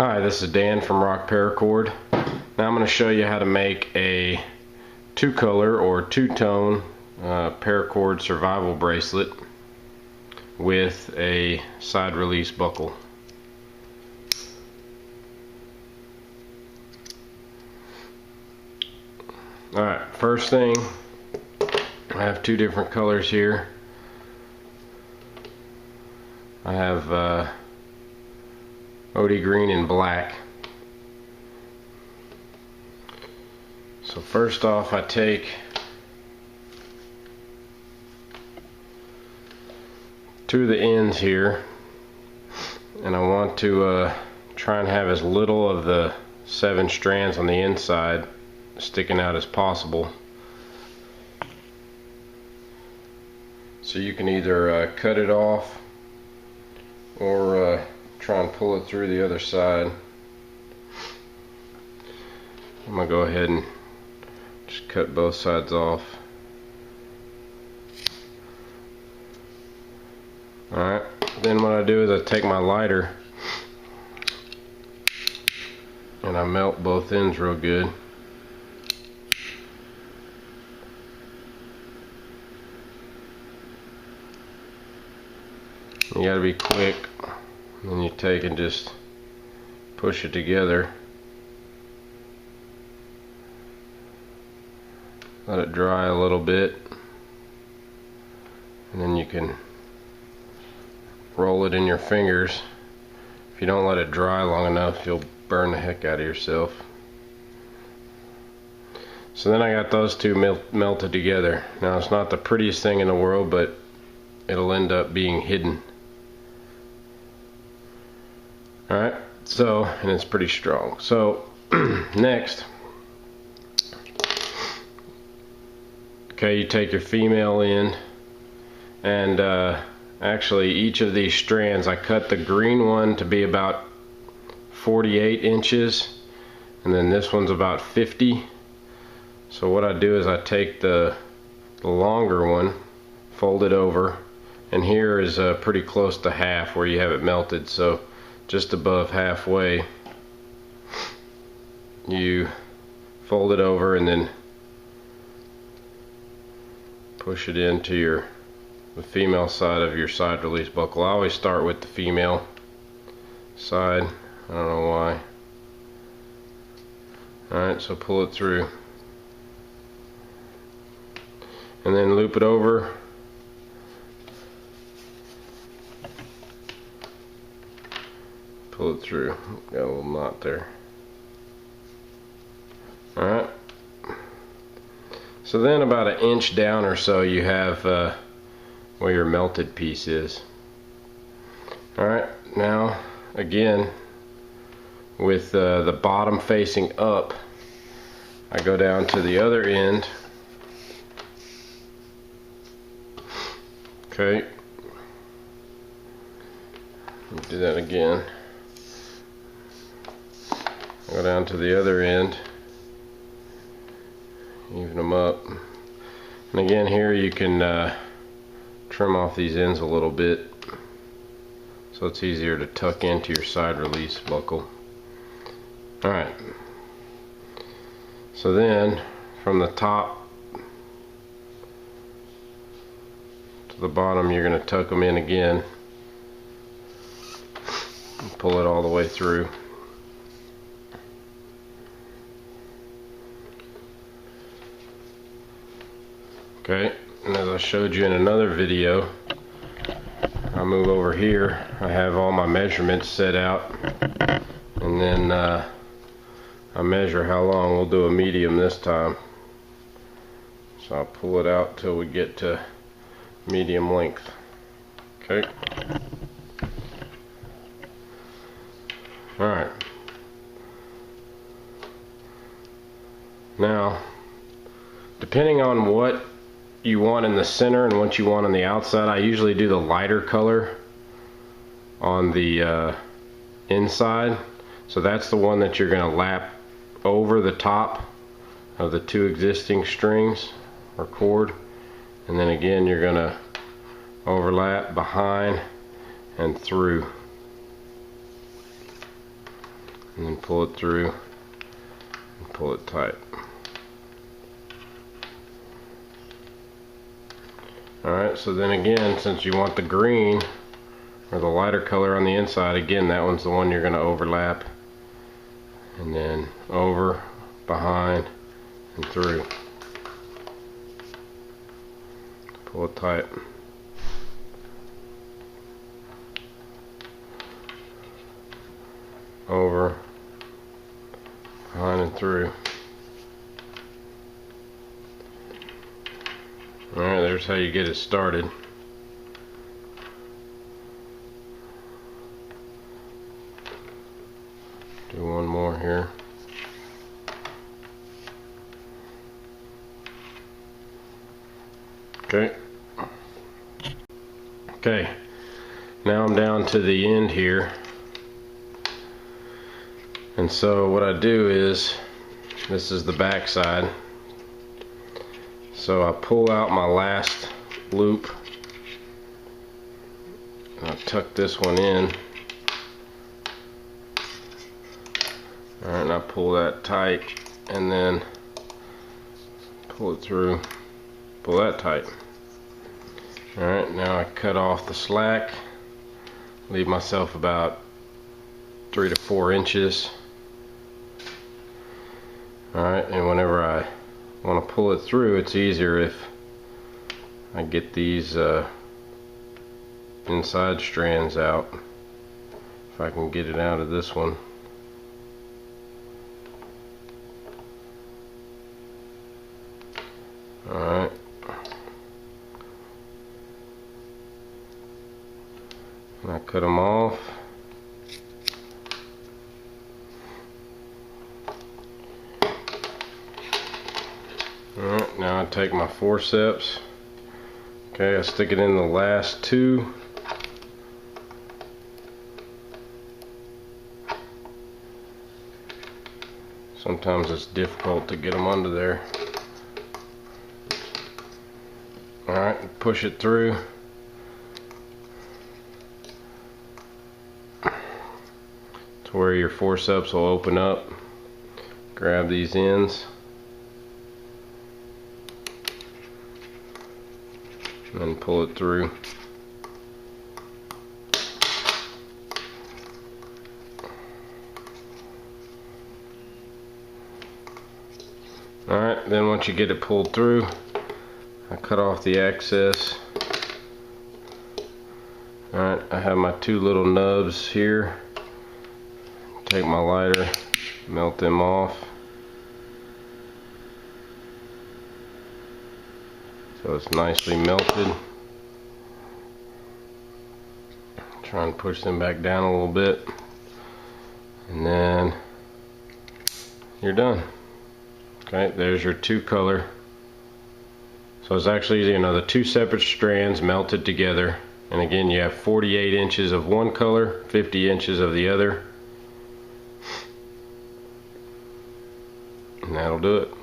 Hi, this is Dan from Paracord. Now I'm going to show you how to make a two-color or two-tone Paracord Survival Bracelet with a side release buckle. Alright, first thing, I have two different colors here. I have OD green and black. So first off, I take two of the ends here, and I want to try and have as little of the 7 strands on the inside sticking out as possible. So you can either cut it off or try and pull it through the other side. I'm going to go ahead and just cut both sides off. Alright, then what I do is I take my lighter and I melt both ends real good. You gotta be quick. And then you take and just push it together. Let it dry a little bit. And then you can roll it in your fingers. If you don't let it dry long enough, you'll burn the heck out of yourself. So then I got those two melted together. Now it's not the prettiest thing in the world, but it'll end up being hidden. Alright, so, and it's pretty strong. So, next, okay, you take your female end, and actually each of these strands, I cut the green one to be about 48 inches, and then this one's about 50. So what I do is I take the longer one, fold it over, and here is pretty close to half where you have it melted, so just above halfway you fold it over and then push it into the female side of your side release buckle. I always start with the female side, I don't know why. Alright, so pull it through and then loop it over. Pull it through. Got a little knot there. Alright. So then about an inch down or so you have where your melted piece is. Alright, now again with the bottom facing up, I go down to the other end. Okay. Do that again. Go down to the other end, even them up, and again here you can trim off these ends a little bit so it's easier to tuck into your side release buckle. Alright, so then from the top to the bottom you're going to tuck them in again and pull it all the way through. Okay, and as I showed you in another video, I move over here, I have all my measurements set out, and then I measure how long. We'll do a medium this time, so I'll pull it out till we get to medium length. Okay, alright, now depending on what you want in the center and what you want on the outside, I usually do the lighter color on the inside, so that's the one that you're going to lap over the top of the two existing strings or cord, and then again you're going to overlap behind and through. and then pull it through and pull it tight. Alright, so then again, since you want the green or the lighter color on the inside, again, that one's the one you're going to overlap, and then over, behind, and through. Pull it tight. Over, behind, and through. Alright, there's how you get it started. Do one more here. Okay. Okay, now I'm down to the end here. And so what I do is, this is the back side. So I pull out my last loop and I tuck this one in. Alright, and I pull that tight and then pull it through, pull that tight. Alright, now I cut off the slack, leave myself about 3 to 4 inches. Alright, and whenever I want to pull it through, it's easier if I get these inside strands out, if I can get it out of this one. Alright. And I cut them off. Alright, now I take my forceps. Okay, I stick it in the last two. Sometimes it's difficult to get them under there. Alright, push it through. To where your forceps will open up. Grab these ends. And then pull it through. Alright, then once you get it pulled through, I cut off the excess. Alright, I have my two little nubs here. Take my lighter, melt them off. So it's nicely melted. Try and push them back down a little bit. And then you're done. Okay, there's your two color. So it's actually, the two separate strands melted together. And again, you have 48 inches of one color, 50 inches of the other. And that'll do it.